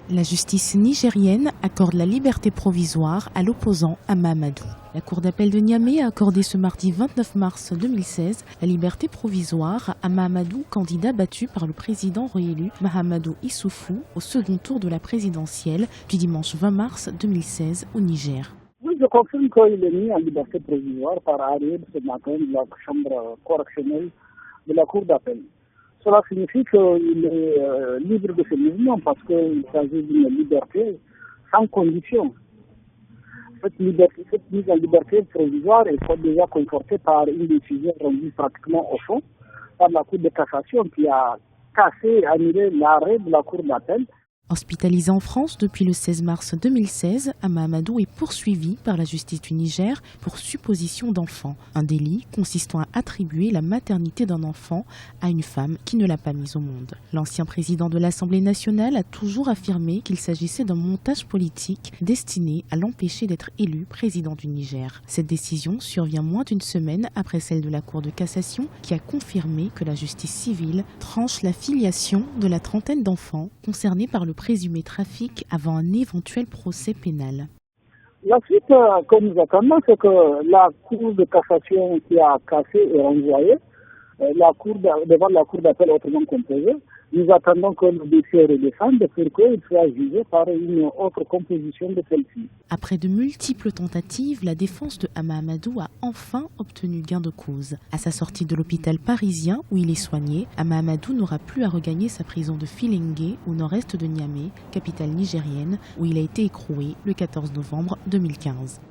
La justice nigérienne accorde la liberté provisoire à l'opposant Ama Amadou. La Cour d'appel de Niamey a accordé ce mardi 29 mars 2016 la liberté provisoire à Ama Amadou, candidat battu par le président réélu Mahamadou Issoufou au second tour de la présidentielle du dimanche 20 mars 2016 au Niger. Oui, je confirme qu'il est mis en liberté provisoire par arrêt ce matin de la chambre correctionnelle de la Cour d'appel. Cela signifie qu'il est libre de ses mouvements parce qu'il s'agit d'une liberté sans condition. Cette mise en liberté provisoire est déjà confortée par une décision rendue pratiquement au fond par la Cour de cassation qui a cassé et annulé l'arrêt de la Cour d'appel. Hospitalisé en France depuis le 16 mars 2016, Ama Amadou est poursuivi par la justice du Niger pour supposition d'enfant, un délit consistant à attribuer la maternité d'un enfant à une femme qui ne l'a pas mise au monde. L'ancien président de l'Assemblée nationale a toujours affirmé qu'il s'agissait d'un montage politique destiné à l'empêcher d'être élu président du Niger. Cette décision survient moins d'une semaine après celle de la Cour de cassation qui a confirmé que la justice civile tranche la filiation de la trentaine d'enfants concernés par le présumé trafic avant un éventuel procès pénal. La suite que nous attendons, c'est que la Cour de cassation qui a cassé est renvoyée devant la Cour d'appel autrement composée. Nous attendons que le dossier redescende pour qu'il soit jugé par une autre composition de celle-ci. Après de multiples tentatives, la défense de Ama Amadou a enfin obtenu gain de cause. À sa sortie de l'hôpital parisien où il est soigné, Ama Amadou n'aura plus à regagner sa prison de Filengue au nord-est de Niamey, capitale nigérienne, où il a été écroué le 14 novembre 2015.